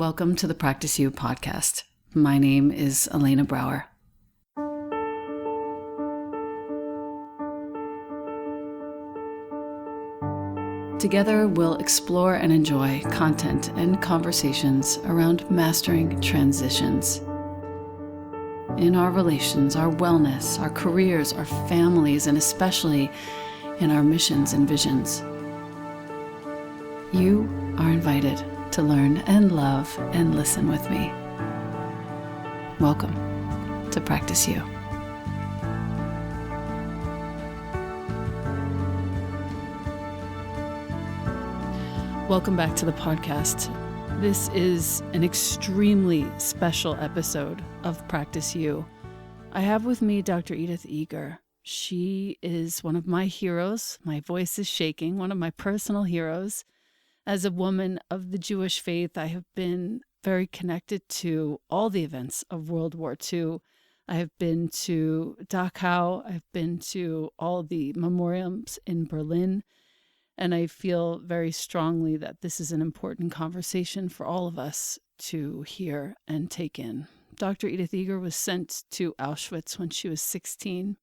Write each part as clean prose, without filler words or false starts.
Welcome to the Practice You podcast. My name is Elena Brower. Together, we'll explore and enjoy content and conversations around mastering transitions in our relations, our wellness, our careers, our families, and especially in our missions and visions. You are invited to learn and love and listen with me. Welcome to Practice You. Welcome back to the podcast. This is an extremely special episode of Practice You. I have with me Dr. Edith Eger. She is one of my heroes. My voice is shaking. One of my personal heroes. As a woman of the Jewish faith, I have been very connected to all the events of World War II. I have been to Dachau. I've been to all the memoriams in Berlin. And I feel very strongly that this is an important conversation for all of us to hear and take in. Dr. Edith Eger was sent to Auschwitz when she was 16.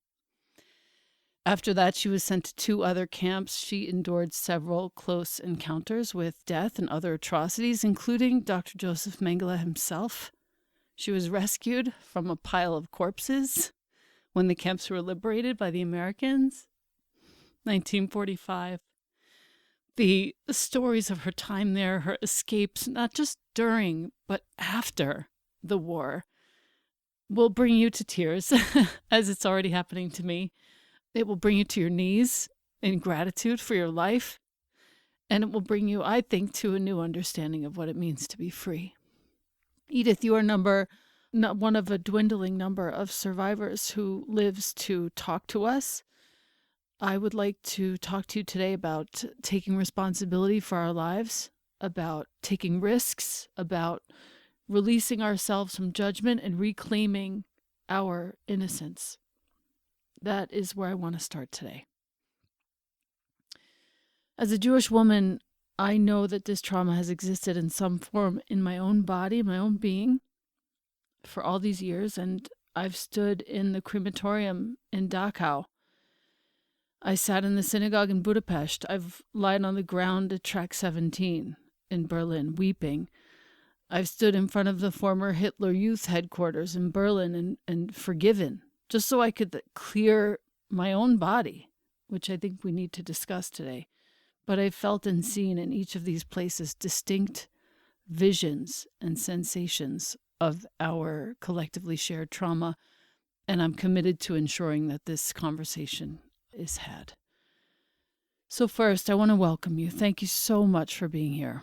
After that, she was sent to 2 other camps. She endured several close encounters with death and other atrocities, including Dr. Josef Mengele himself. She was rescued from a pile of corpses when the camps were liberated by the Americans, 1945. The stories of her time there, her escapes, not just during, but after the war, will bring you to tears, as it's already happening to me. It will bring you to your knees in gratitude for your life, and it will bring you, I think, to a new understanding of what it means to be free. Edith, you are not one of a dwindling number of survivors who lives to talk to us. I would like to talk to you today about taking responsibility for our lives, about taking risks, about releasing ourselves from judgment and reclaiming our innocence. That is where I want to start today. As a Jewish woman, I know that this trauma has existed in some form in my own body, my own being, for all these years, and I've stood in the crematorium in Dachau. I sat in the synagogue in Budapest. I've lied on the ground at Track 17 in Berlin, weeping. I've stood in front of the former Hitler Youth headquarters in Berlin and forgiven, just so I could clear my own body, which I think we need to discuss today. But I felt and seen in each of these places distinct visions and sensations of our collectively shared trauma, and I'm committed to ensuring that this conversation is had. So first, I want to welcome you. Thank you so much for being here.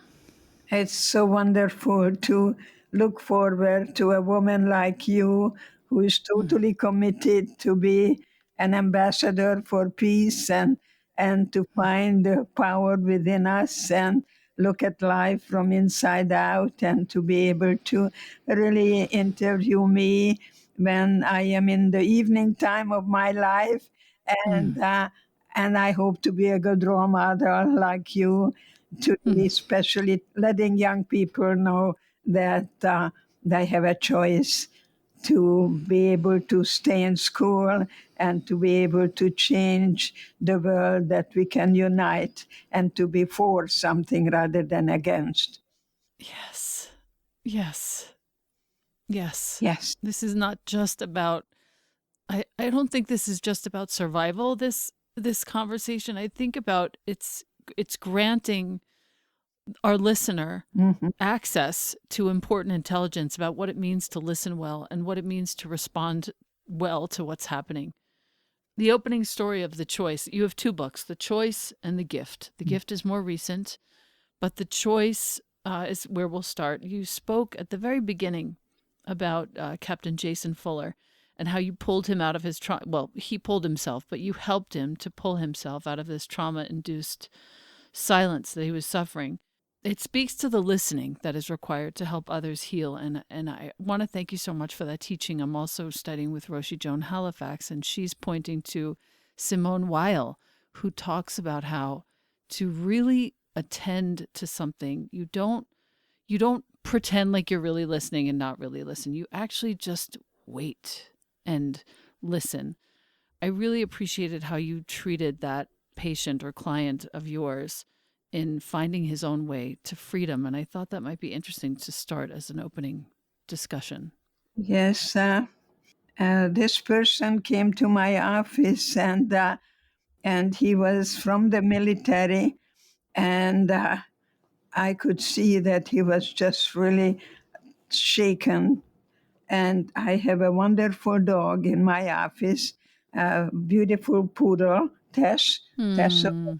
It's so wonderful to look forward to a woman like you who is totally committed to be an ambassador for peace and to find the power within us and look at life from inside out, and to be able to really interview me when I am in the evening time of my life. And I hope to be a good role model like you, to be especially letting young people know that they have a choice to be able to stay in school and to be able to change the world, that we can unite and to be for something rather than against. Yes. Yes. Yes. Yes. This is not just about, I don't think this is just about survival, this conversation. I think about it's granting our listener access to important intelligence about what it means to listen well and what it means to respond well to what's happening. The opening story of The Choice, you have 2 books, The Choice and The Gift. The Gift is more recent, but The Choice is where we'll start. You spoke at the very beginning about Captain Jason Fuller and how you pulled him out of his trauma. Well, he pulled himself, but you helped him to pull himself out of this trauma-induced silence that he was suffering. It speaks to the listening that is required to help others heal. And I want to thank you so much for that teaching. I'm also studying with Roshi Joan Halifax, and she's pointing to Simone Weil, who talks about how to really attend to something, you don't pretend like you're really listening and not really listen. You actually just wait and listen. I really appreciated how you treated that patient or client of yours in finding his own way to freedom. And I thought that might be interesting to start as an opening discussion. Yes, this person came to my office, and he was from the military, and I could see that he was just really shaken. And I have a wonderful dog in my office, a beautiful poodle, Tess. Tess, Hmm.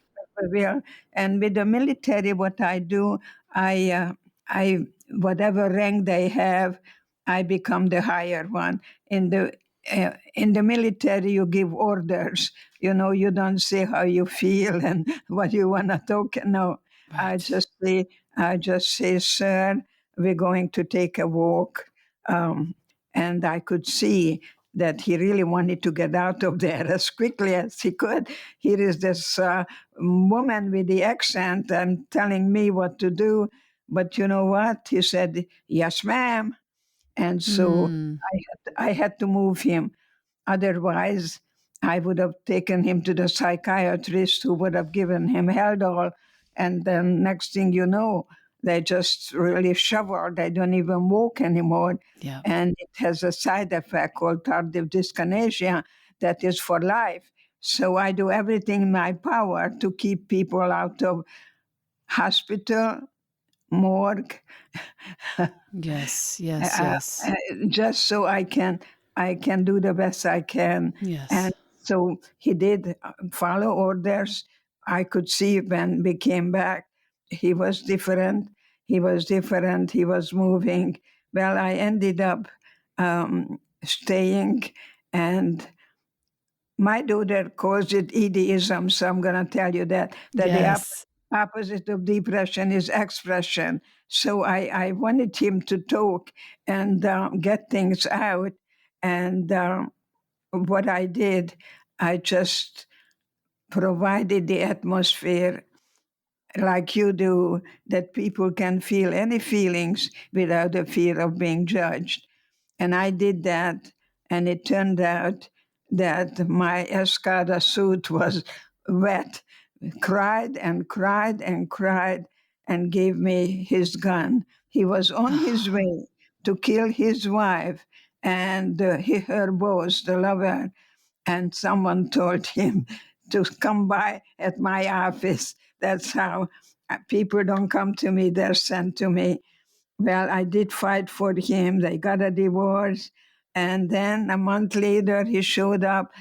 well, and with the military, what I do, I, uh, I whatever rank they have, I become the higher one. In the military, you give orders. You know, you don't say how you feel and what you want to talk. No, I Right. just say, I just say, sir, we're going to take a walk. And I could see that he really wanted to get out of there as quickly as he could. Here is this woman with the accent and telling me what to do. But you know what? He said, yes, ma'am. And so Hmm. I had to move him. Otherwise, I would have taken him to the psychiatrist who would have given him Haldol. And then next thing you know, they just really shovel. They don't even walk anymore. Yeah. And it has a side effect called tardive dyskinesia that is for life. So I do everything in my power to keep people out of hospital, morgue, Yes. Yes. uh, Yes. uh, just so I can do the best I can. And Yes. so he did follow orders. I could see when we came back, he was different. He was different. He was moving. Well, I ended up staying, and my daughter calls it EDism, so I'm going to tell you that the Yes. opposite of depression is expression. So I wanted him to talk and get things out. And what I did, I just provided the atmosphere like you do, that people can feel any feelings without the fear of being judged. And I did that, and it turned out that my Escada suit was wet, cried and cried and cried, and gave me his gun. He was on his way to kill his wife and her boss, the lover, and someone told him to come by at my office. That's how people don't come to me, they're sent to me. Well, I did fight for him. They got a divorce. And then a month later, he showed up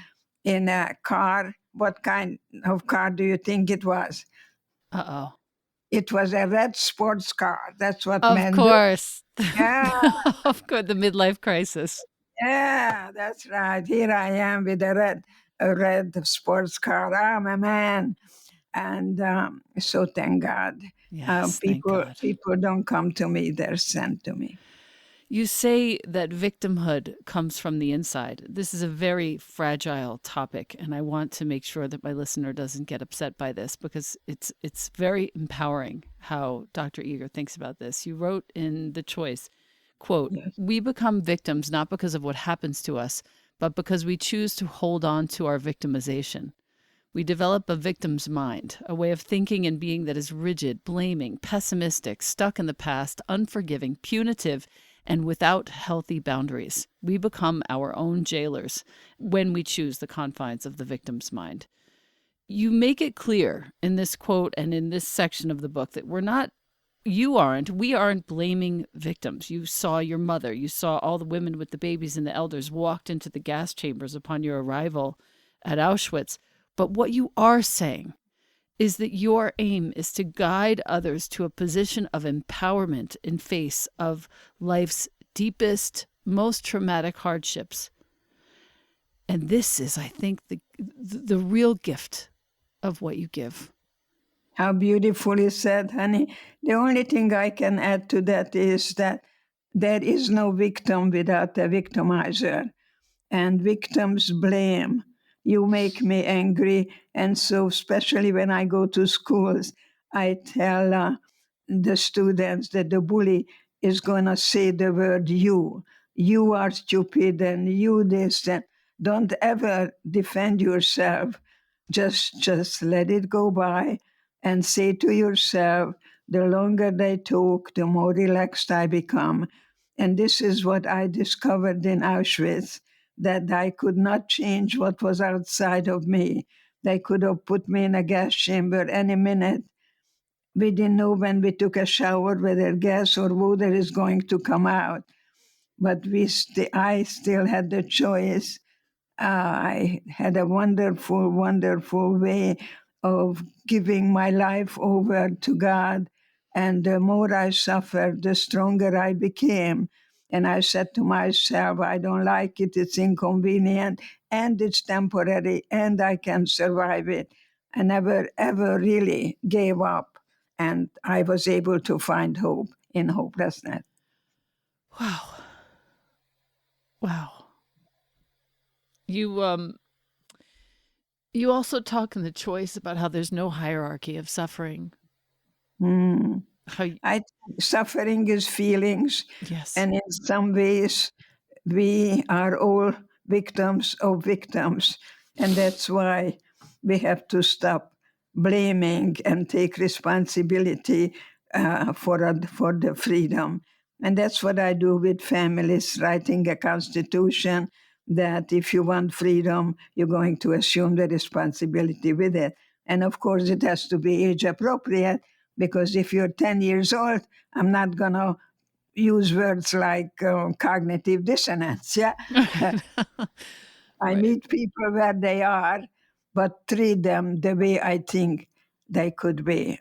in a car. What kind of car do you think it was? Uh-oh. It was a red sports car. That's what Of men do. course. Yeah, Of course, the midlife crisis. yeah, that's right. Here I am with a red sports car. I'm a man. And so thank God. Yes, thank People God. people don't come to me, they're sent to me. You say that victimhood comes from the inside. This is a very fragile topic, and I want to make sure that my listener doesn't get upset by this because it's very empowering how Dr. Eger thinks about this. You wrote in The Choice, quote, Yes. "We become victims not because of what happens to us, but because we choose to hold on to our victimization. We develop a victim's mind, a way of thinking and being that is rigid, blaming, pessimistic, stuck in the past, unforgiving, punitive, and without healthy boundaries. We become our own jailers when we choose the confines of the victim's mind." You make it clear in this quote and in this section of the book that we aren't blaming victims. You saw your mother, you saw all the women with the babies and the elders walked into the gas chambers upon your arrival at Auschwitz. But what you are saying is that your aim is to guide others to a position of empowerment in face of life's deepest, most traumatic hardships. And this is, I think, the real gift of what you give. How beautifully said, honey. The only thing I can add to that is that there is no victim without a victimizer, and victims blame. You make me angry. And so, especially when I go to schools, I tell the students that the bully is going to say the word you. You are stupid and you this. And don't ever defend yourself. Just let it go by and say to yourself, the longer they talk, the more relaxed I become. And this is what I discovered in Auschwitz, that I could not change what was outside of me. They could have put me in a gas chamber any minute. We didn't know when we took a shower whether gas or water is going to come out. But I still had the choice. I had a wonderful, wonderful way of giving my life over to God. And the more I suffered, the stronger I became. And I said to myself, I don't like it, it's inconvenient, and it's temporary, and I can survive it. I never, ever really gave up. And I was able to find hope in hopelessness. Wow. Wow. You also talk in The Choice about how there's no hierarchy of suffering. Mm. How Suffering is feelings, yes. and in some ways, we are all victims of victims. And that's why we have to stop blaming and take responsibility for the freedom. And that's what I do with families, writing a constitution that if you want freedom, you're going to assume the responsibility with it. And of course, it has to be age appropriate, because if you're 10 years old, I'm not going to use words like cognitive dissonance. Yeah. I Right. meet people where they are, but treat them the way I think they could be.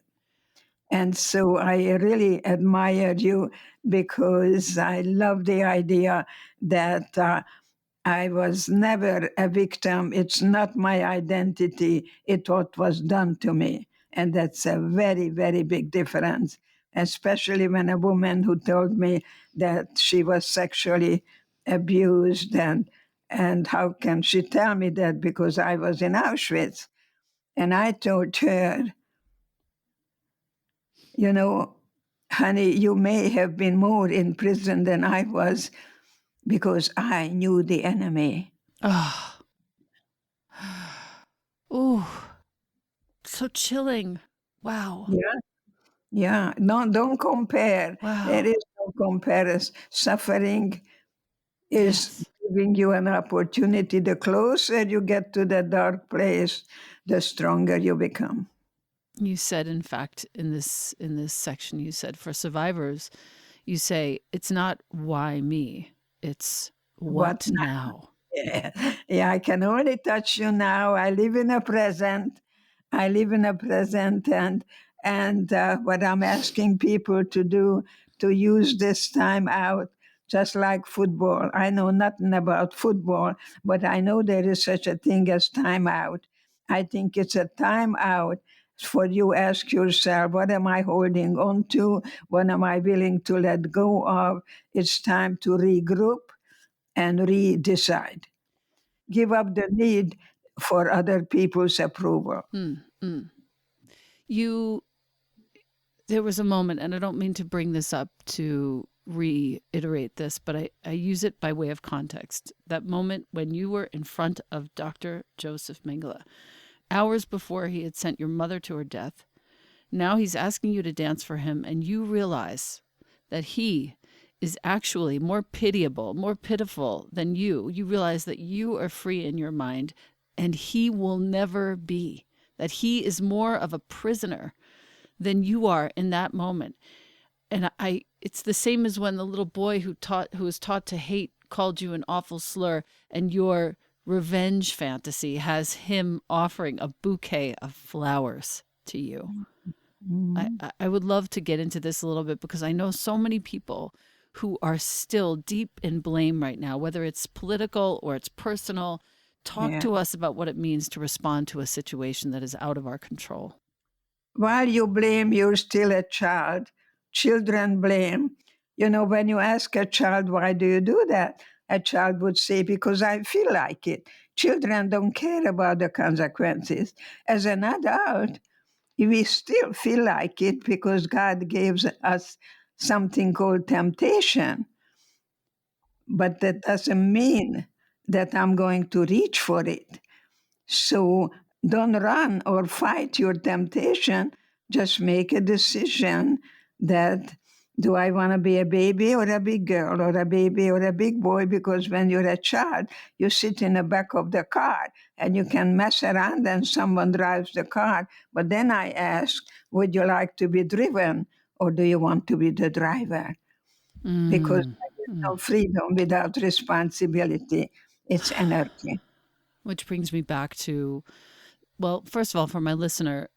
And so I really admire you, because I love the idea that I was never a victim. It's not my identity. It's what was done to me. And that's a very, very big difference, especially when a woman who told me that she was sexually abused, and how can she tell me that, because I was in Auschwitz. And I told her, you know, honey, you may have been more in prison than I was, because I knew the enemy. Oh. Ooh. So chilling. Wow. Yeah. Yeah, no, don't compare. There Wow. is no comparison. Suffering is Yes. giving you an opportunity. The closer you get to the dark place, the stronger you become. You said, in fact, in this section, you said for survivors, you say it's not why me, it's What what now? now. Yeah, yeah, I can only touch you now. I live in a present. I live in a present, and what I'm asking people to do, to use this time out, just like football. I know nothing about football, but I know there is such a thing as time out. I think it's a time out for you. Ask yourself, what am I holding on to? What am I willing to let go of? It's time to regroup and redecide. Give up the need for other people's approval. Mm, mm. You There was a moment, and I don't mean to bring this up to reiterate this, but I use it by way of context. That moment when you were in front of Dr. Josef Mengele, hours before he had sent your mother to her death. Now he's asking you to dance for him, and you realize that he is actually more pitiable, more pitiful than you. You realize that you are free in your mind, and he will never be, that he is more of a prisoner than you are in that moment. And it's the same as when the little boy who was taught to hate called you an awful slur, and your revenge fantasy has him offering a bouquet of flowers to you. Mhm. I would love to get into this a little bit, because I know so many people who are still deep in blame right now, whether it's political or it's personal. Talk Yeah. to us about what it means to respond to a situation that is out of our control. While you blame, you're still a child. Children blame. You know, when you ask a child, why do you do that? A child would say, because I feel like it. Children don't care about the consequences. As an adult, we still feel like it, because God gives us something called temptation, but that doesn't mean that I'm going to reach for it. So don't run or fight your temptation. Just make a decision that do I want to be a baby or a big girl, or a baby or a big boy? Because when you're a child, you sit in the back of the car and you can mess around and someone drives the car. But then I ask, would you like to be driven or do you want to be the driver? Because Mm. there is no freedom without responsibility. It's anarchy. Which brings me back to, well, first of all, for my listener,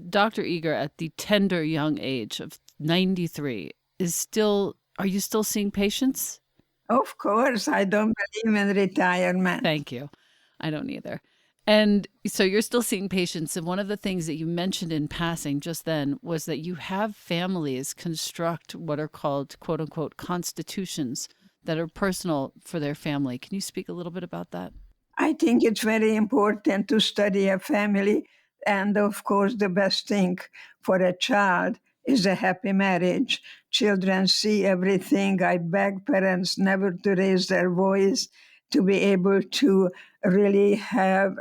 Dr. Eger, at the tender young age of 93, is still, are you still seeing patients? Of course, I don't believe in retirement. Thank you. I don't either. And so you're still seeing patients. And one of the things that you mentioned in passing just then was that you have families construct what are called, quote unquote, constitutions that are personal for their family. Can you speak a little bit about that? I think it's very important to study a family. And of course, the best thing for a child is a happy marriage. Children see everything. I beg parents never to raise their voice, to be able to really have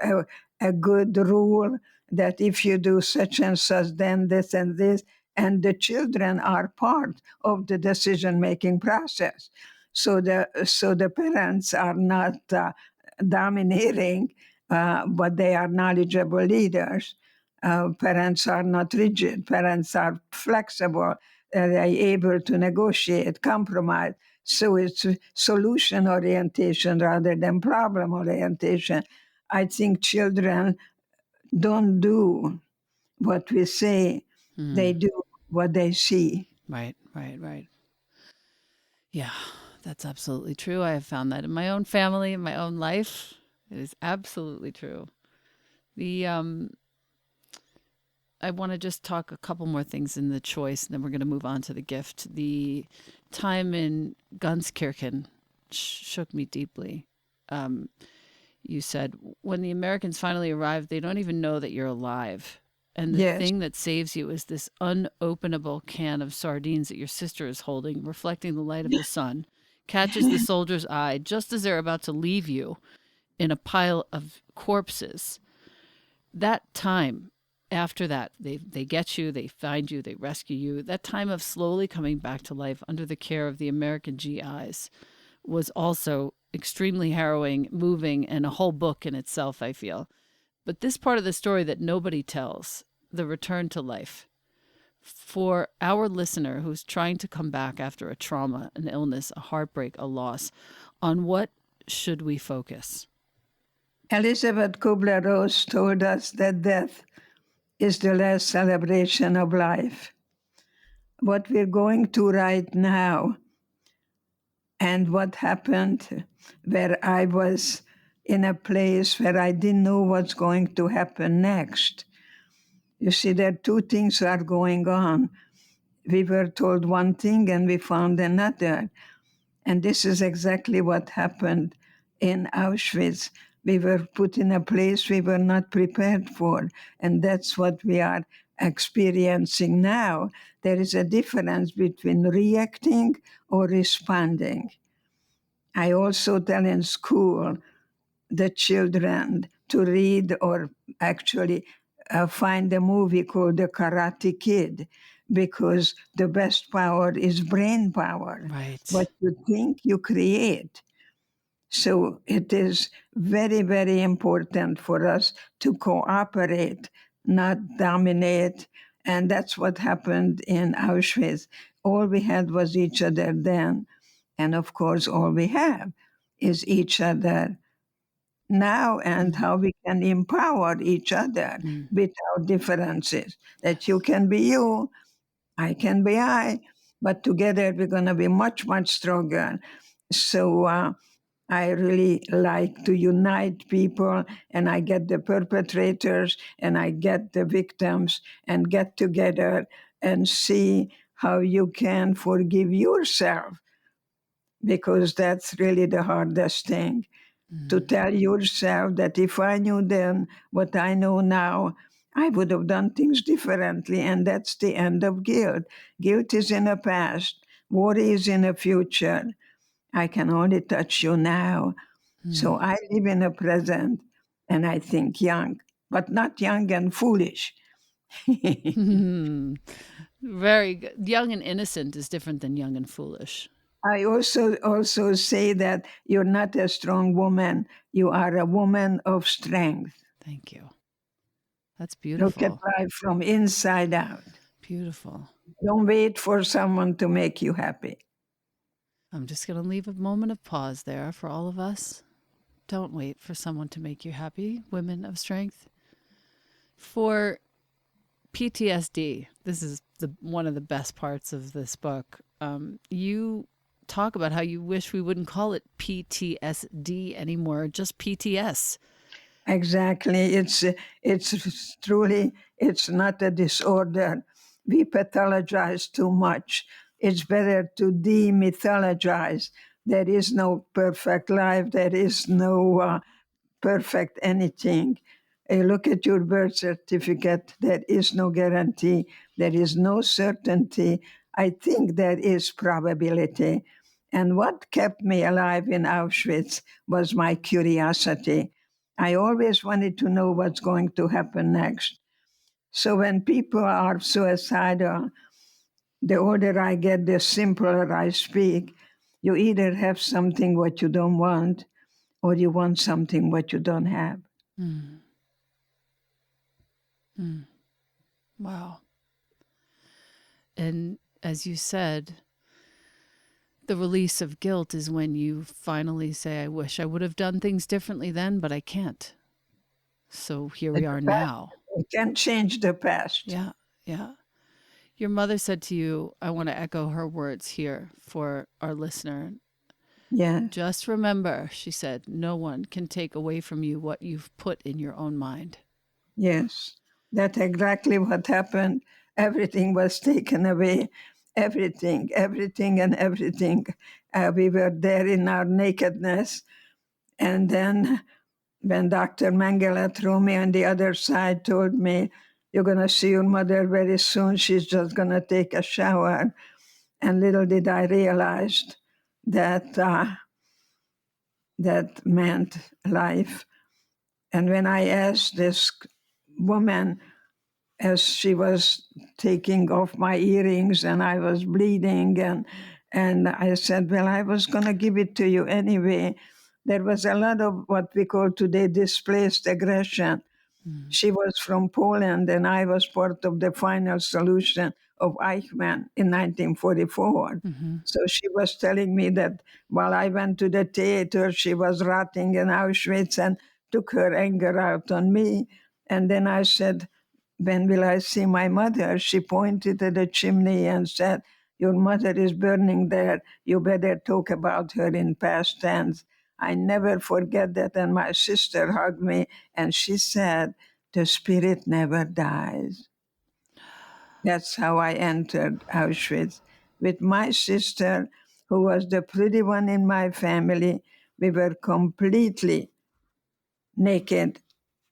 a good rule that if you do such and such, then this and this. And the children are part of the decision making process. So the parents are not domineering, but they are knowledgeable leaders. Parents are not rigid. Parents are flexible. They're able to negotiate, compromise. So it's solution orientation rather than problem orientation. I think children don't do what we say, they do what they see. Right, right, right. Yeah, that's absolutely true. I have found that in my own family, in my own life. It is absolutely true. The I want to just talk a couple more things in the choice, and then we're going to move on to the gift. The time in Gunskirchen shook me deeply. Um, you said when the Americans finally arrive, they don't even know that you're alive. And the Yes. thing that saves you is this unopenable can of sardines that your sister is holding, reflecting the light of the sun, catches the soldier's eye just as they're about to leave you in a pile of corpses. That time after that, they get you, they find you, they rescue you. That time of slowly coming back to life under the care of the American GIs was also extremely harrowing, moving, and a whole book in itself, I feel. But this part of the story that nobody tells, the return to life, for our listener who's trying to come back after a trauma, an illness, a heartbreak, a loss, on what should we focus? Elizabeth Kubler-Ross told us that death is the last celebration of life. What we're going to right now and what happened where I was in a place where I didn't know what's going to happen next. You see, there are two things are going on. We were told one thing and we found another. And this is exactly what happened in Auschwitz. We were put in a place we were not prepared for. And that's what we are experiencing now. There is a difference between reacting or responding. I also tell in school the children to read or actually find a movie called The Karate Kid because the best power is brain power. Right. What you think, you create. So it is very, very important for us to cooperate, not dominate. And that's what happened in Auschwitz. All we had was each other then. And of course, all we have is each other now and how we can empower each other without differences. That you can be you, I can be I, but together we're going to be much, much stronger. So I really like to unite people, and I get the perpetrators and I get the victims and get together and see how you can forgive yourself, because that's really the hardest thing. To tell yourself that if I knew then what I know now, I would have done things differently. And that's the end of guilt. Guilt is in the past. worries in the future. I can only touch you now. So I live in the present and I think young, but not young and foolish. Very good. Young and innocent is different than young and foolish. I also say that you're not a strong woman. You are a woman of strength. Thank you. That's Look at beautiful. life from inside out. Beautiful. Don't wait for someone to make you happy. I'm just going to leave a moment of pause there for all of us. Don't wait for someone to make you happy, women of strength. For PTSD, this is one of the best parts of this book. You talk about how you wish we wouldn't call it PTSD anymore, just PTS. Exactly. It's truly, it's not a disorder. We pathologize too much. It's better to demythologize. There is no perfect life. There is no perfect anything. Look at your birth certificate. There is no guarantee. There is no certainty. I think there is probability. And what kept me alive in Auschwitz was my curiosity. I always wanted to know what's going to happen next. So when people are suicidal, the older I get, the simpler I speak. You either have something what you don't want, or you want something what you don't have. Mm. Mm. Wow. And as you said, the release of guilt is when you finally say, I wish I would have done things differently then, but I can't. So here we are now. You can't change the past. Yeah, yeah. Your mother said to you, I want to echo her words here for our listener. Yeah. Just remember, she said, no one can take away from you what you've put in your own mind. Yes. That's exactly what happened. Everything was taken away. Everything, everything, and everything. We were there in our nakedness. And then when Dr. Mengele threw me on the other side, told me, you're going to see your mother very soon. She's just going to take a shower. And little did I realize that that meant life. And when I asked this woman, as she was taking off my earrings and I was bleeding, and I said, well, I was going to give it to you anyway. There was a lot of what we call today displaced aggression. She was from Poland, and I was part of the final solution of Eichmann in 1944. So she was telling me that while I went to the theater, she was rotting in Auschwitz and took her anger out on me. And then I said, when will I see my mother? She pointed at the chimney and said, your mother is burning there. You better talk about her in past tense. I never forget that. And my sister hugged me and she said, the spirit never dies. That's how I entered Auschwitz. With my sister, who was the pretty one in my family, we were completely naked.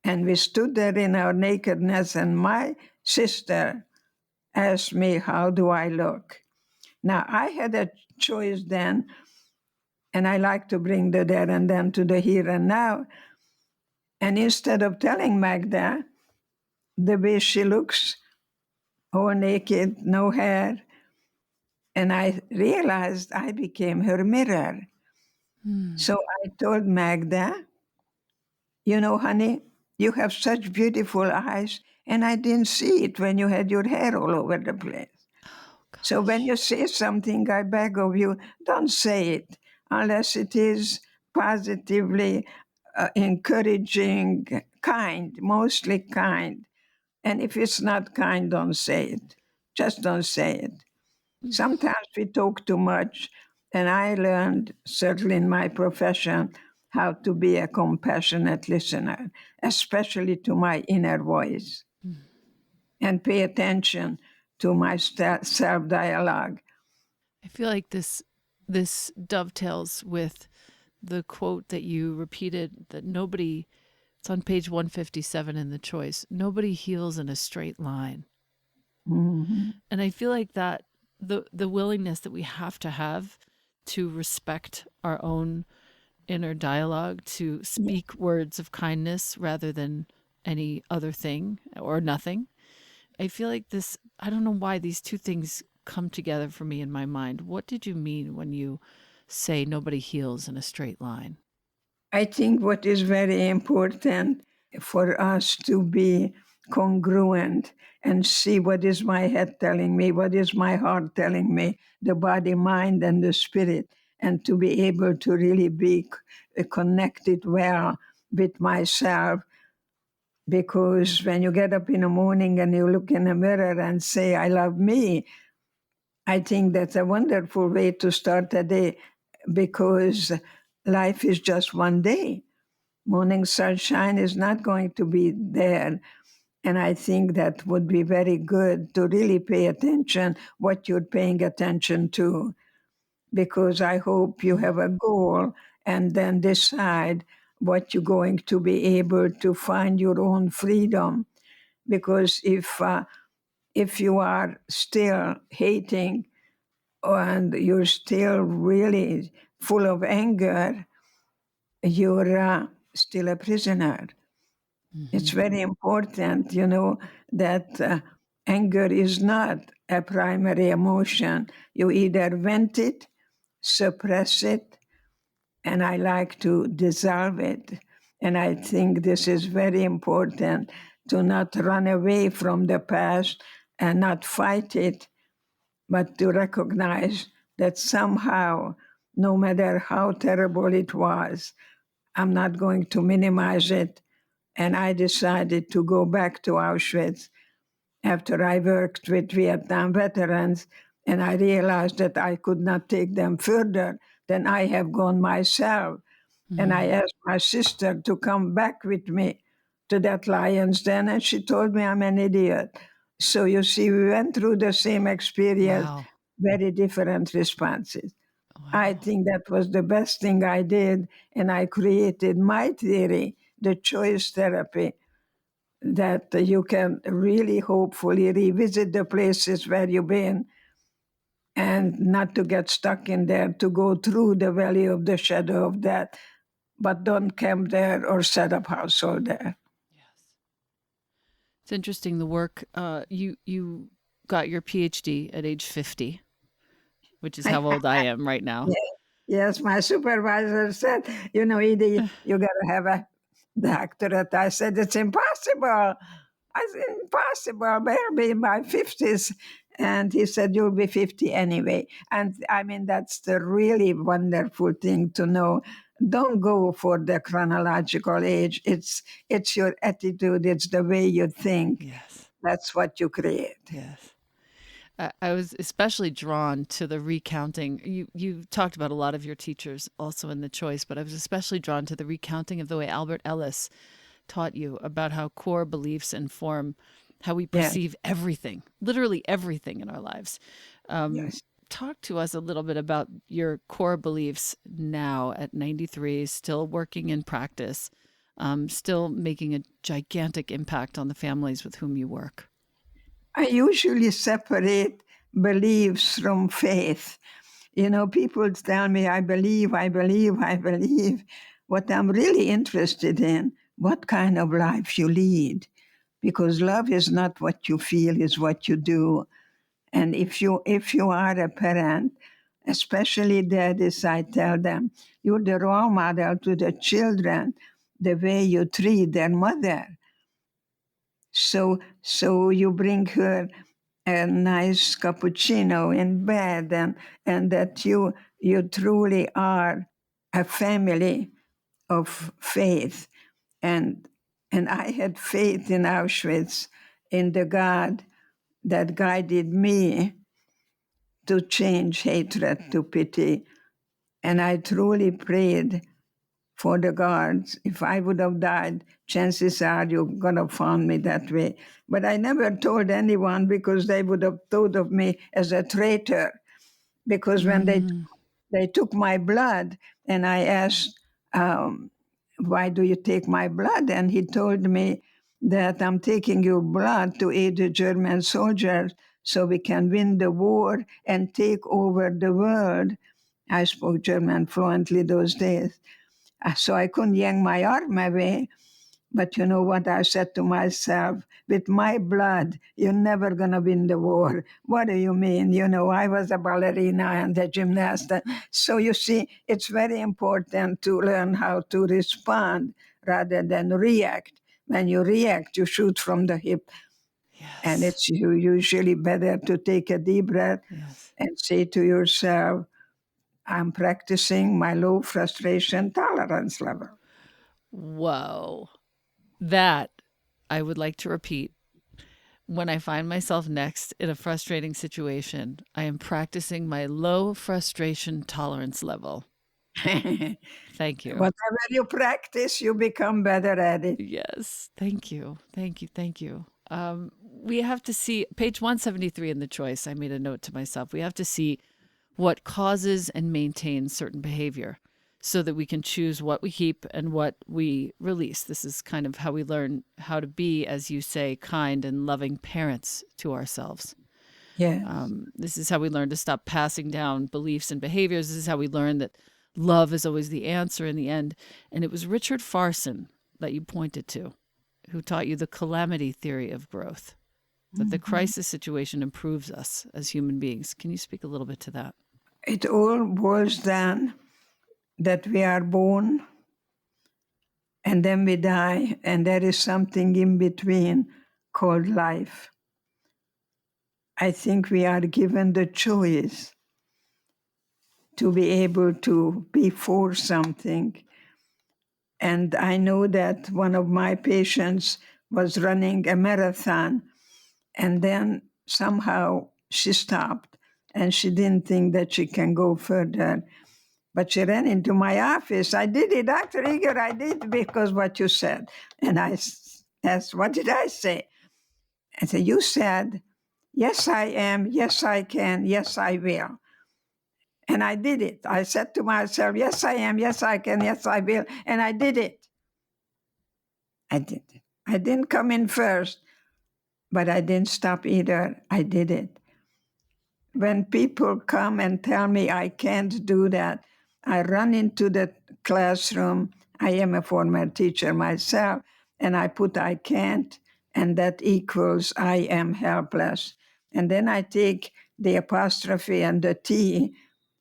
And we stood there in our nakedness, and my sister asked me, how do I look? Now, I had a choice then, and I like to bring the there and then to the here and now. And instead of telling Magda the way she looks, all naked, no hair, and I realized I became her mirror. So I told Magda, you know, honey, you have such beautiful eyes, and I didn't see it when you had your hair all over the place. So when you say something, I beg of you, don't say it unless it is positively encouraging, kind, mostly kind. And if it's not kind, don't say it. Just don't say it. Sometimes we talk too much, and I learned, certainly in my profession, how to be a compassionate listener, especially to my inner voice, and pay attention to my self-dialogue. I feel like this dovetails with the quote that you repeated that nobody, it's on page 157 in the choice, nobody heals in a straight line. Mhm. And I feel like that the willingness that we have to respect our own inner dialogue, to speak words of kindness rather than any other thing or nothing. I feel like this, I don't know why these two things come together for me in my mind. What did you mean when you say nobody heals in a straight line? I think what is very important for us to be congruent and see what is my head telling me, what is my heart telling me, the body, mind, and the spirit, and to be able to really be connected well with myself. Because when you get up in the morning and you look in the mirror and say, I love me, I think that's a wonderful way to start a day, because life is just one day. Morning sunshine is not going to be there. And I think that would be very good to really pay attention what you're paying attention to, because I hope you have a goal and then decide what you're going to be able to find your own freedom. Because if you are still hating and you're still really full of anger, you're still a prisoner. It's Mm-hmm. very important, that anger is not a primary emotion. You either vent it, suppress it, and I like to dissolve it. And I think this is very important, to not run away from the past and not fight it, but to recognize that somehow, no matter how terrible it was, I'm not going to minimize it. And I decided to go back to Auschwitz after I worked with Vietnam veterans, and I realized that I could not take them further than I have gone myself. And I Mm-hmm. asked my sister to come back with me to that lion's den, and she told me I'm an idiot. So you see, we went through the same experience, Wow. very different responses. I Wow. think that was the best thing I did, and I created my theory, the choice therapy, that you can really hopefully revisit the places where you've been and not to get stuck in there, to go through the valley of the shadow of death, but don't camp there or set up household there. Yes. It's interesting the work you got your PhD at age 50, which is how old I am right now. Yeah. Yes, my supervisor said, Edie, you got to have a doctorate. I said, it's impossible. I said, impossible. Maybe in my 50s. And he said, you'll be 50 anyway. And I mean, that's the really wonderful thing to know. Don't go for the chronological age. It's your attitude. It's the way you think. Yes. That's what you create. Yes. I was especially drawn to the recounting. You talked about a lot of your teachers also in the choice, but I was especially drawn to the recounting of the way Albert Ellis taught you about how core beliefs inform how we Yes, perceive everything, literally everything in our lives. yes. Talk to us a little bit about your core beliefs now at 93, still working in practice, still making a gigantic impact on the families with whom you work. I usually separate beliefs from faith. People tell me, I believe, I believe, I believe. What I'm really interested in, what kind of life you lead. Because love is not what you feel, is what you do. And if you are a parent, especially daddies, I tell them, you're the role model to the children, the way you treat their mother. So you bring her a nice cappuccino in bed, and that you truly are a family of faith. And and I had faith in Auschwitz, in the God that guided me to change hatred to pity. And I truly prayed for the guards. If I would have died, chances are you're going to find me that way. But I never told anyone, because they would have thought of me as a traitor. Because when Mm, they took my blood, and I asked, why do you take my blood? And he told me that I'm taking your blood to aid the German soldiers so we can win the war and take over the world. I spoke German fluently those days. So I couldn't yank my arm away. But you know what I said to myself? With my blood, you're never going to win the war. What do you mean? You know, I was a ballerina and a gymnast. So you see, it's very important to learn how to respond rather than react. When you react, you shoot from the hip. And Yes. it's usually better to take a deep breath Yes. and say to yourself, I'm practicing my low frustration tolerance level. Whoa. That I would like to repeat. When I find myself next in a frustrating situation, I am practicing my low frustration tolerance level. Thank you. Whatever you practice, you become better at it. Yes. Thank you. Thank you. Thank you. We have to see page 173 in the choice. I made a note to myself. We have to see what causes and maintains certain behavior so that we can choose what we keep and what we release. This is kind of how we learn how to be, as you say, kind and loving parents to ourselves. Yes. This is how we learn to stop passing down beliefs and behaviors. This is how we learn that love is always the answer in the end. And it was Richard Farson that you pointed to, who taught you the calamity theory of growth, that the crisis situation improves us as human beings. Can you speak a little bit to that? It all boils down that we are born and then we die, and there is something in between called life. I think we are given the choice to be able to be for something. And I know that one of my patients was running a marathon, and then somehow she stopped and she didn't think that she can go further. But she ran into my office. I did it, Dr. Eger, I did because what you said. And I asked, what did I say? I said, you said, yes, I am, yes, I can, yes, I will. And I did it. I said to myself, yes, I am, yes, I can, yes, I will. And I did it. I did it. I didn't come in first, but I didn't stop either. I did it. When people come and tell me I can't do that, I run into the classroom. I am a former teacher myself, and I put I can't, and that equals I am helpless. And then I take the apostrophe and the T,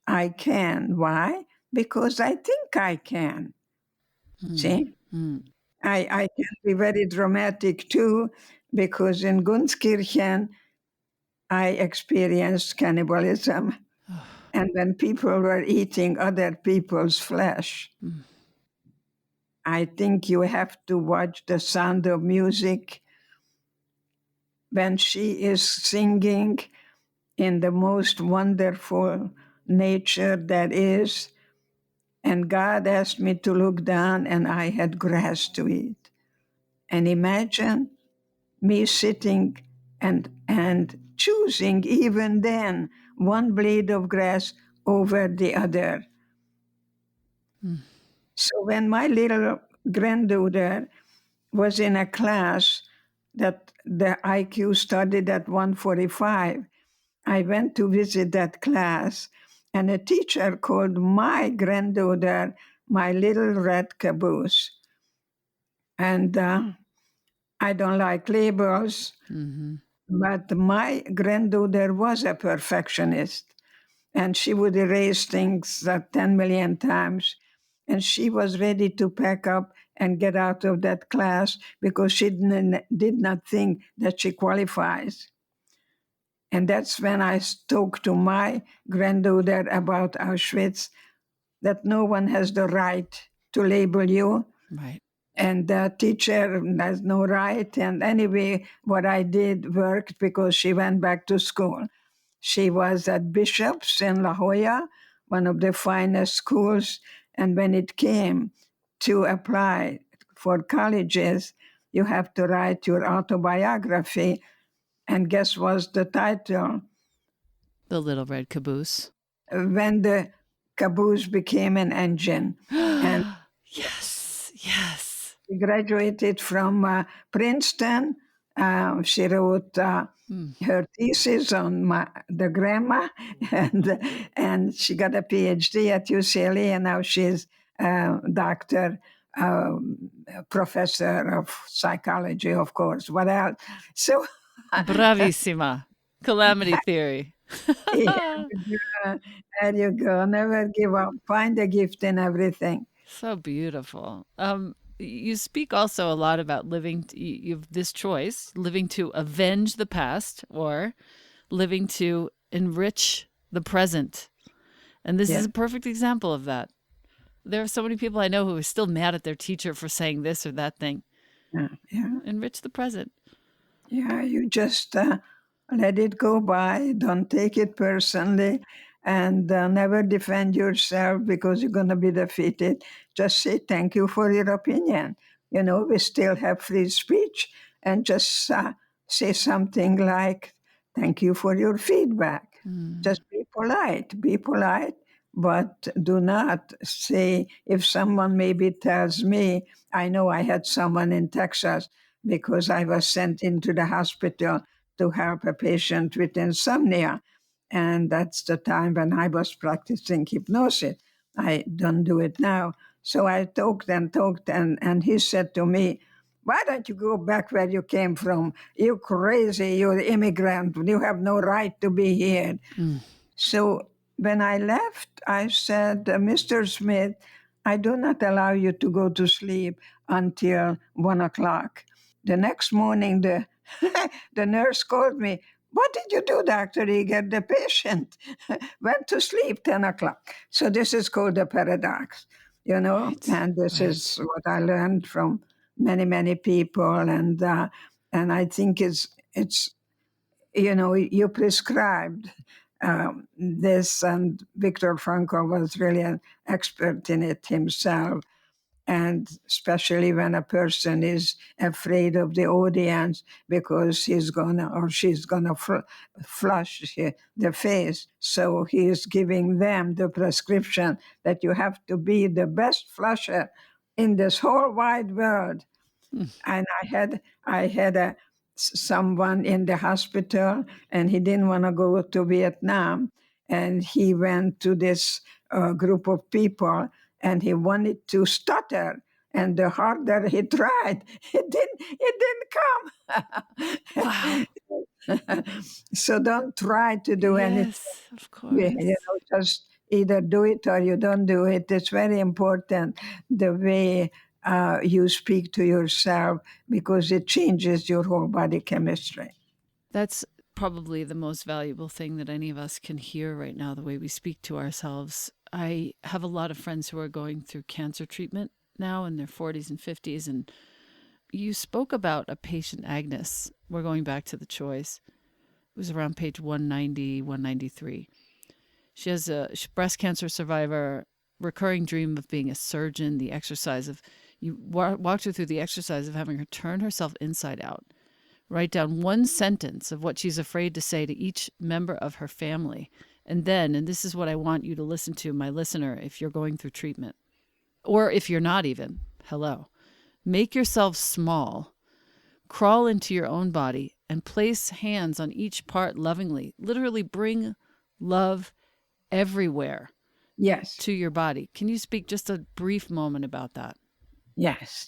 I can. Why? Because I think I can. See? Mm. I can be very dramatic too, because in Gunskirchen, I experienced cannibalism. And when people were eating other people's flesh, I think you have to watch The Sound of Music when she is singing in the most wonderful nature that is. And God asked me to look down, and I had grass to eat. And imagine me sitting and choosing even then one blade of grass over the other. So when my little granddaughter was in a class that the IQ studied at 145, I went to visit that class, and a teacher called my granddaughter my little red caboose. And I don't like labels, but my granddaughter was a perfectionist, and she would erase things 10 million times. And she was ready to pack up and get out of that class because she did not think that she qualifies. And that's when I spoke to my granddaughter about Auschwitz, that no one has the right to label you. Right. And the teacher has no right. And anyway, what I did worked because she went back to school. She was at Bishop's in La Jolla, one of the finest schools. And when it came to apply for colleges, you have to write your autobiography. And guess what's the title? The little red caboose. When the caboose became an engine. And Yes. Yes. she graduated from Princeton She wrote her thesis on the grandma, and she got a PhD at UCLA, and now she's doctor, professor of psychology, of course. What else? So, Bravissima. Calamity theory. yeah, there you go. Never give up. Find a gift in everything. So beautiful. You speak also a lot about living, you've this choice, living to avenge the past or living to enrich the present. And this is Yeah, a perfect example of that. There are so many people I know who are still mad at their teacher for saying this or that thing. yeah. Enrich the present. Yeah, you just let it go by. Don't take it personally and never defend yourself because you're going to be defeated. Just say thank you for your opinion. You know, we still have free speech and just say something like, thank you for your feedback. Mm. Just be polite, but do not say, if someone maybe tells me, I know I had someone in Texas because I was sent into the hospital to help a patient with insomnia. And that's the time when I was practicing hypnosis. I don't do it now. So I talked and talked, and he said to me, why don't you go back where you came from? You crazy, you're an immigrant. You have no right to be here. Mm. So when I left, I said, Mr. Smith, I do not allow you to go to sleep until 1 o'clock. The next morning, the nurse called me. What did you do, Dr. Eger? The patient went to sleep 10 o'clock. So this is called the paradox, Right. and this is Right. what I learned from many, many people. And I think it's you prescribed this, and Viktor Frankl was really an expert in it himself. And especially when a person is afraid of the audience because he's gonna or she's gonna flush the face, so he is giving them the prescription that you have to be the best flusher in this whole wide world. Mm. And I had someone in the hospital, and he didn't want to go to Vietnam, and he went to this group of people, and he wanted to stutter, and the harder he tried, it didn't Wow. come. So don't try to do anything. Yes, of Yeah, course. just either do it or you don't do it. It's very important the way you speak to yourself because it changes your whole body chemistry. That's probably the most valuable thing that any of us can hear right now, the way we speak to ourselves. I have a lot of friends who are going through cancer treatment now in their 40s and 50s. And you spoke about a patient, Agnes. We're going back to the choice. It was around page 190, 193. She has a breast cancer survivor, recurring dream of being a surgeon, the exercise of, you walked her through the exercise of having her turn herself inside out. Write down one sentence of what she's afraid to say to each member of her family. And then, and this is what I want you to listen to, my listener, if you're going through treatment, or if you're not even, hello. Make yourself small, crawl into your own body, and place hands on each part lovingly. Literally bring love everywhere Yes, to your body. Can you speak just a brief moment about that? yes.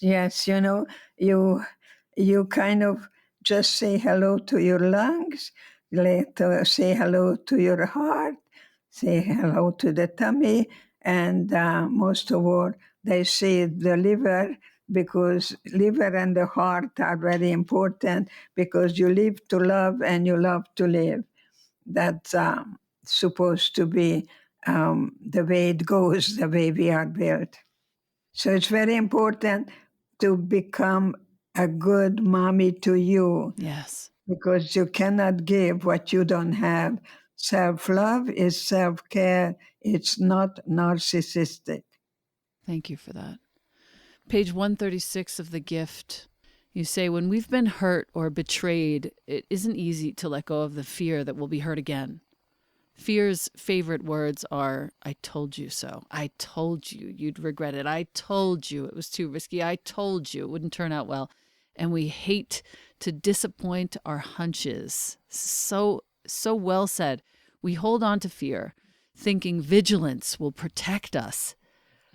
You kind of just say hello to your lungs, say hello to your heart, say hello to the tummy, and most of all, they say the liver, because liver and the heart are very important because you live to love and you love to live. That's supposed to be the way it goes, the way we are built. So it's very important to become a good mommy to you Yes. because you cannot give what you don't have. Self love is self care, it's not narcissistic. Thank you for that. Page 136 of the gift. You say, when we've been hurt or betrayed, it isn't easy to let go of the fear that we'll be hurt again. Fear's favorite words are, I told you so. I told you you'd regret it. I told you it was too risky. I told you it wouldn't turn out well. and we hate to disappoint our hunches. So well said. We hold on to fear, thinking vigilance will protect us.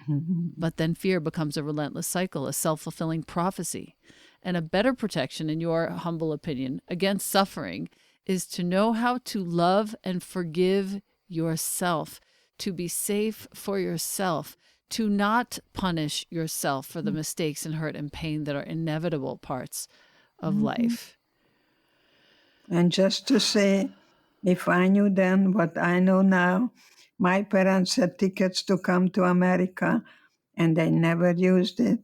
But then fear becomes a relentless cycle, a self-fulfilling prophecy. And a better protection, in your humble opinion, against suffering is to know how to love and forgive yourself, to be safe for yourself, to not punish yourself for the mistakes and hurt and pain that are inevitable parts of life. And just to say, if I knew then what I know now, my parents had tickets to come to America and they never used it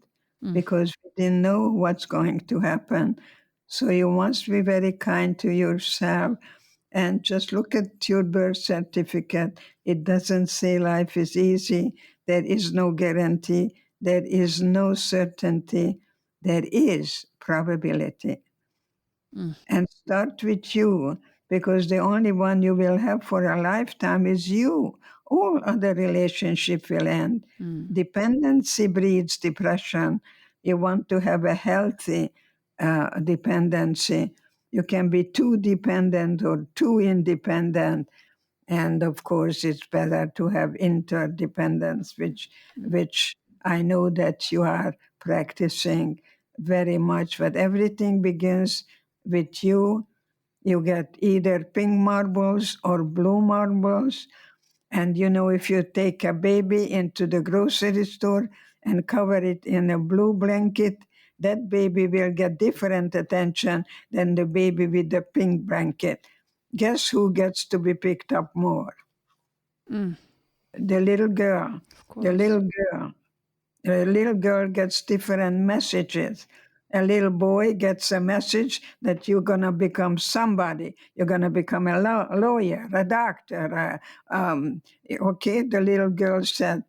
because we didn't know what's going to happen. So you must be very kind to yourself and just look at your birth certificate. It doesn't say life is easy. There is no guarantee. There is no certainty. There is probability. And start with you, because the only one you will have for a lifetime is you. All other relationship will end. Dependency breeds depression. You want to have a healthy dependency. You can be too dependent or too independent. And of course, it's better to have interdependence, which I know that you are practicing very much. But everything begins with you. You get either pink marbles or blue marbles. And if you take a baby into the grocery store and cover it in a blue blanket, that baby will get different attention than the baby with the pink blanket. Guess who gets to be picked up more? The little girl. Of course. The little girl. A little girl gets different messages. A little boy gets a message that you're going to become somebody. You're going to become a lawyer, a doctor. Okay, the little girl said,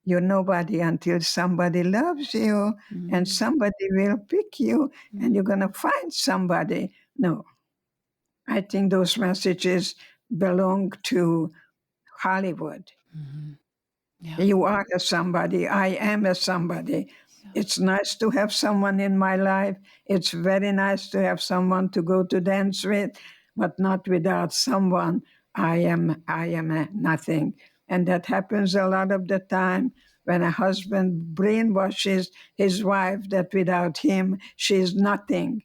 you're nobody until somebody loves you and somebody will pick you and you're going to find somebody. No, I think those messages belong to Hollywood. Yeah. You are a somebody. I am a somebody. It's nice to have someone in my life. It's very nice to have someone to go to dance with, but not without someone. I am a nothing. And that happens a lot of the time when a husband brainwashes his wife that without him, she's nothing.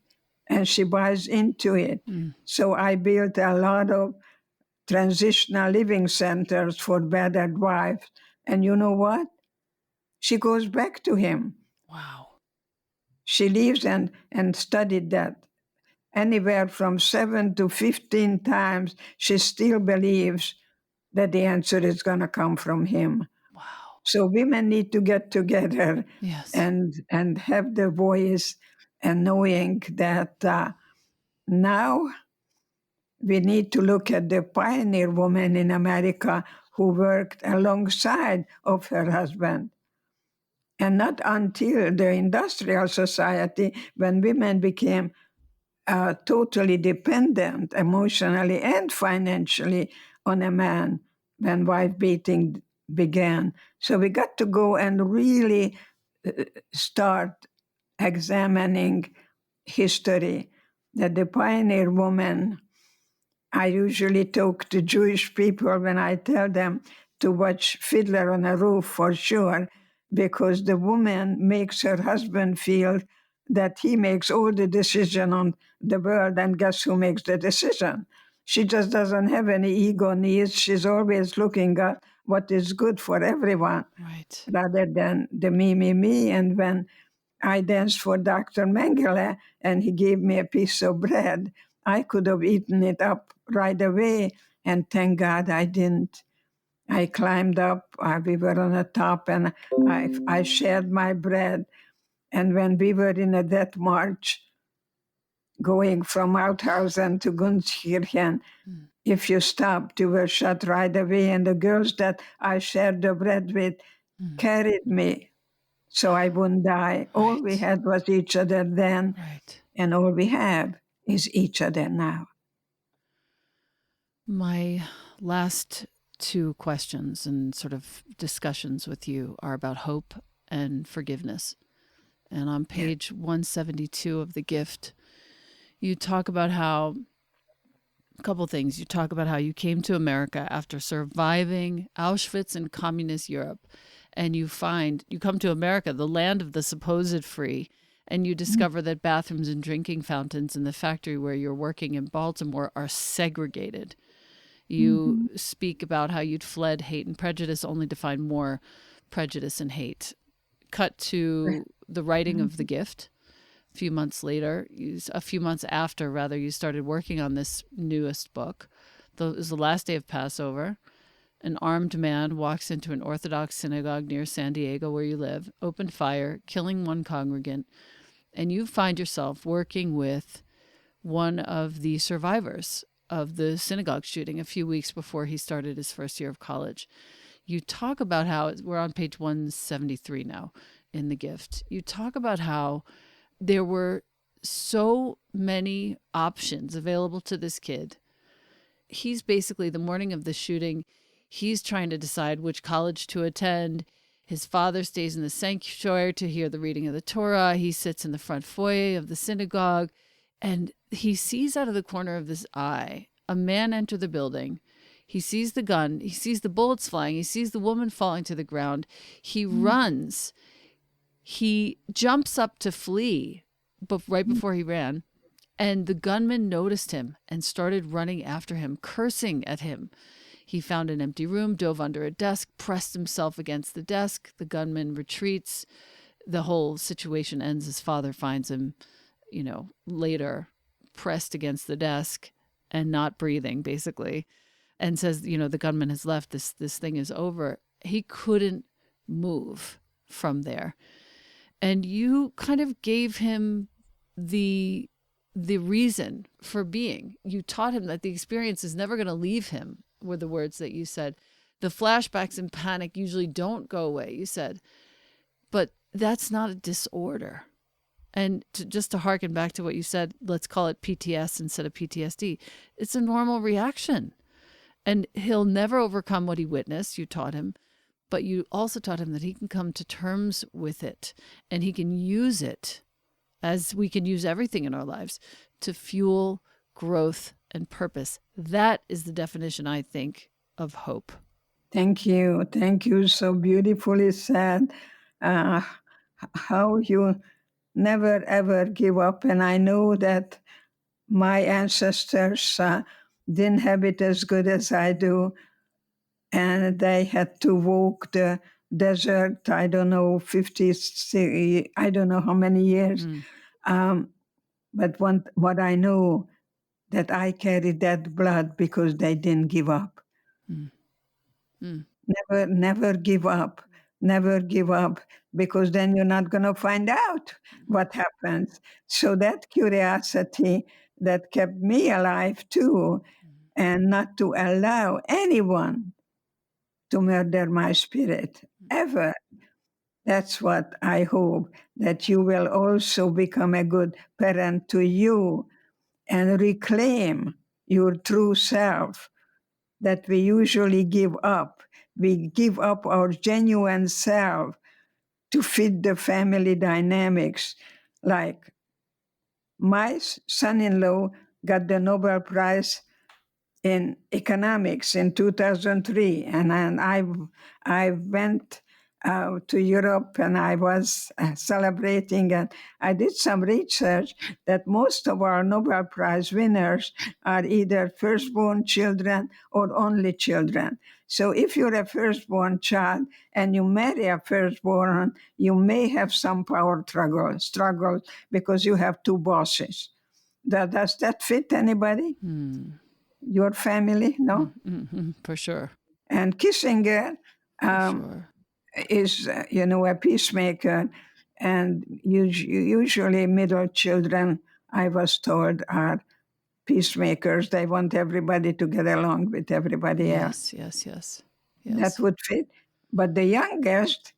And she buys into it. So I built a lot of transitional living centers for battered wives. And you know what? She goes back to him. Wow. She leaves and studied that. Anywhere from 7 to 15 times, she still believes that the answer is going to come from him. Wow. So women need to get together Yes. and have the voice and knowing that now we need to look at the pioneer woman in America who worked alongside of her husband. And not until the industrial society, when women became totally dependent emotionally and financially on a man, when wife beating began. So we got to go and really start examining history, that the pioneer woman. I usually talk to Jewish people when I tell them to watch Fiddler on a Roof for sure, because the woman makes her husband feel that he makes all the decision on the world, and guess who makes the decision? She just doesn't have any ego needs. She's always looking at what is good for everyone Right. rather than the me, me, me. And when I danced for Dr. Mengele and he gave me a piece of bread, I could have eaten it up right away. And thank God I didn't. I climbed up, we were on the top, and I shared my bread. And when we were in a death march going from Mauthausen to Gunskirchen, if you stopped, you were shot right away. And the girls that I shared the bread with carried me so I wouldn't die. All we had was each other then, Right. and all we have is each other now. My last two questions and sort of discussions with you are about hope and forgiveness. And on page 172 of the gift, you talk about how, a couple things. You talk about how you came to America after surviving Auschwitz and communist Europe. And you come to America, the land of the supposed free, and you discover that bathrooms and drinking fountains in the factory where you're working in Baltimore are segregated. You speak about how you'd fled hate and prejudice only to find more prejudice and hate. Cut to the writing of the gift. A few months after, you started working on this newest book. It was the last day of Passover. An armed man walks into an Orthodox synagogue near San Diego, where you live, opened fire, killing one congregant, and you find yourself working with one of the survivors of the synagogue shooting a few weeks before he started his first year of college. You talk about how, we're on page 173 now in the gift, you talk about how there were so many options available to this kid. He's basically, the morning of the shooting, he's trying to decide which college to attend. His father stays in the sanctuary to hear the reading of the Torah. He sits in the front foyer of the synagogue, and he sees out of the corner of his eye a man enter the building. He sees the gun. He sees the bullets flying. He sees the woman falling to the ground. He runs. He jumps up to flee, but right before he ran, and the gunman noticed him and started running after him, cursing at him. He found an empty room, dove under a desk, pressed himself against the desk. The gunman retreats. The whole situation ends. His father finds him, later pressed against the desk and not breathing, basically, and says, the gunman has left. This thing is over. He couldn't move from there. And you kind of gave him the reason for being. You taught him that the experience is never going to leave him, were the words that you said. The flashbacks and panic usually don't go away, you said. But that's not a disorder. And just to harken back to what you said, let's call it PTS instead of PTSD. It's a normal reaction. And he'll never overcome what he witnessed, you taught him. But you also taught him that he can come to terms with it, and he can use it, as we can use everything in our lives, to fuel growth and purpose. That is the definition, I think, of hope. Thank you. Thank you. So beautifully said. How you never ever give up. And I know that my ancestors didn't have it as good as I do. And they had to walk the desert, I don't know, 50, I don't know how many years. But what I know, that I carried that blood because they didn't give up. Never give up. Never give up, because then you're not going to find out what happens. So that curiosity that kept me alive too, and not to allow anyone to murder my spirit ever. That's what I hope, that you will also become a good parent to you and reclaim your true self that we usually give up. We give up our genuine self to fit the family dynamics. Like my son-in-law got the Nobel Prize in economics in 2003, and I went to Europe, and I was celebrating, and I did some research that most of our Nobel Prize winners are either firstborn children or only children. So if you're a firstborn child and you marry a firstborn, you may have some power struggle because you have two bosses. Does that fit anybody? Your family, no? For sure. And Kissinger is, a peacemaker. And usually middle children, I was told, are peacemakers. They want everybody to get along with everybody else. Yes. That would fit. But the youngest,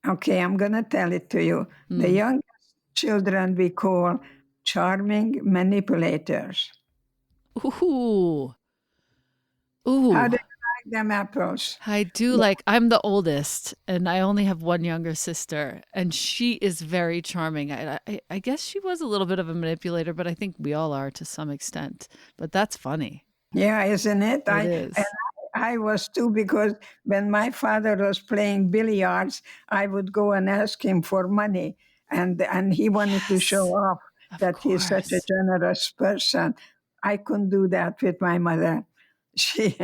okay, I'm going to tell it to you. The youngest children we call charming manipulators. Ooh. How do you them apples. I do like, I'm the oldest and I only have one younger sister, and she is very charming. I guess she was a little bit of a manipulator, but I think we all are to some extent. But that's funny. Yeah, isn't it? It And is. I was too, because when my father was playing billiards, I would go and ask him for money, and he wanted to show Yes, off of that he's such a course. generous person. I couldn't do that with my mother. She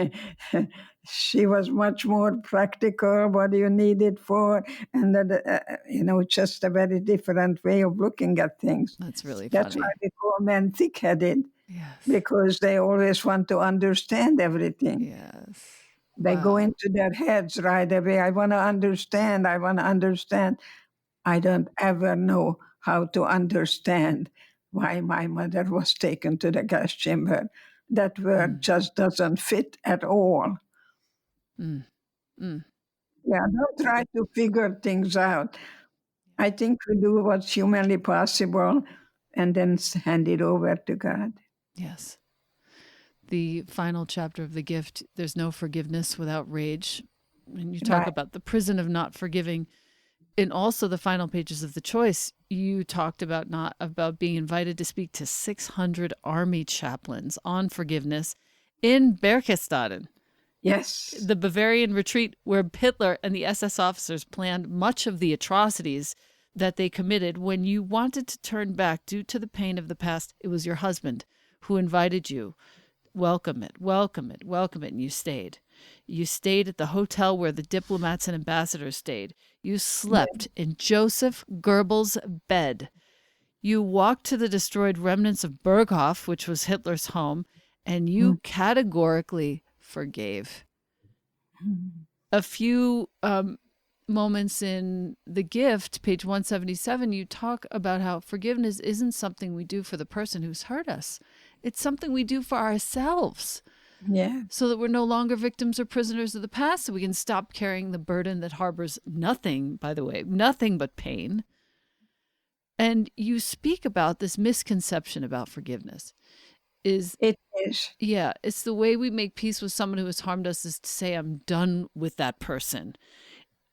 she was much more practical. What do you need it for? And that, just a very different way of looking at things. That's really That's why funny. we call men thick-headed, Yes. because they always want to understand everything. Yes. They go Wow. into their heads right away. I want to understand. I want to understand. I don't ever know how to understand why my mother was taken to the gas chamber. That word Mm, just doesn't fit at all. mm, mm. Yeah, don't try to figure things out. I think we do what's humanly possible and then hand it over to God. Yes. The final chapter of The Gift, there's no forgiveness without rage. And you talk Right. about the prison of not forgiving. In also the final pages of The Choice, you talked about not about being invited to speak to 600 army chaplains on forgiveness in Berchtesgaden, Yes. the Bavarian retreat where Hitler and the SS officers planned much of the atrocities that they committed. When you wanted to turn back due to the pain of the past, it was your husband who invited you. Welcome it, welcome it, welcome it. And you stayed. You stayed at the hotel where the diplomats and ambassadors stayed. You slept in Joseph Goebbels' bed. You walked to the destroyed remnants of Berghof, which was Hitler's home, and you categorically forgave. A few moments in The Gift, page 177, you talk about how forgiveness isn't something we do for the person who's hurt us. It's something we do for ourselves, Yeah. so that we're no longer victims or prisoners of the past, so we can stop carrying the burden that harbors nothing, by the way, nothing but pain. And you speak about this misconception about forgiveness is, It is. yeah, it's the way we make peace with someone who has harmed us is to say, I'm done with that person,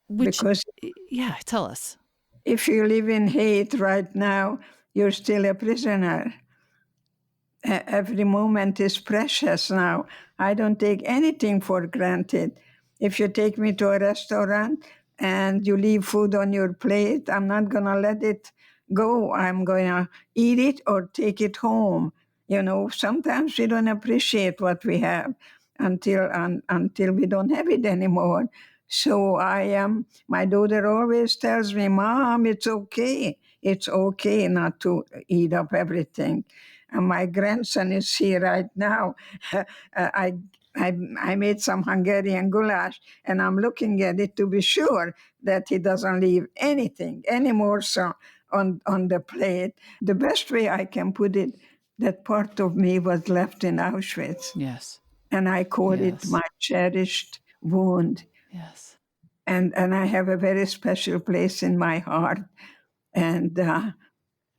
which, Because yeah, tell us. if you live in hate right now, you're still a prisoner. Every moment is precious now. I don't take anything for granted. If you take me to a restaurant and you leave food on your plate, I'm not going to let it go. I'm going to eat it or take it home. Sometimes we don't appreciate what we have until we don't have it anymore. So my daughter always tells me, Mom, it's okay. It's okay not to eat up everything. And my grandson is here right now. I, I made some Hungarian goulash, and I'm looking at it to be sure that he doesn't leave anything, any more so on the plate. The best way I can put it, that part of me was left in Auschwitz, Yes. and I call it Yes. my cherished wound. Yes. And I have a very special place in my heart, and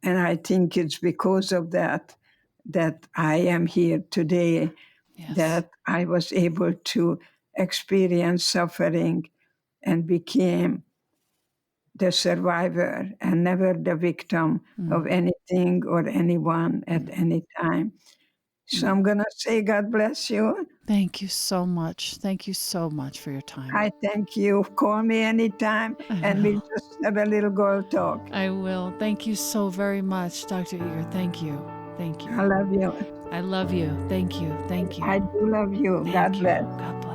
I think it's because of that I am here today, Yes. that I was able to experience suffering and became the survivor and never the victim Mm. of anything or anyone at Mm. any time. So Mm. I'm going to say, God bless you. Thank you so much. Thank you so much for your time. I thank you. Call me anytime I and we'll will. just have a little girl talk. I will. Thank you so very much, Dr. Eger. Thank you. Thank you. I love you. I love you. Thank you. Thank you. I do love you. Thank God you. bless. God bless.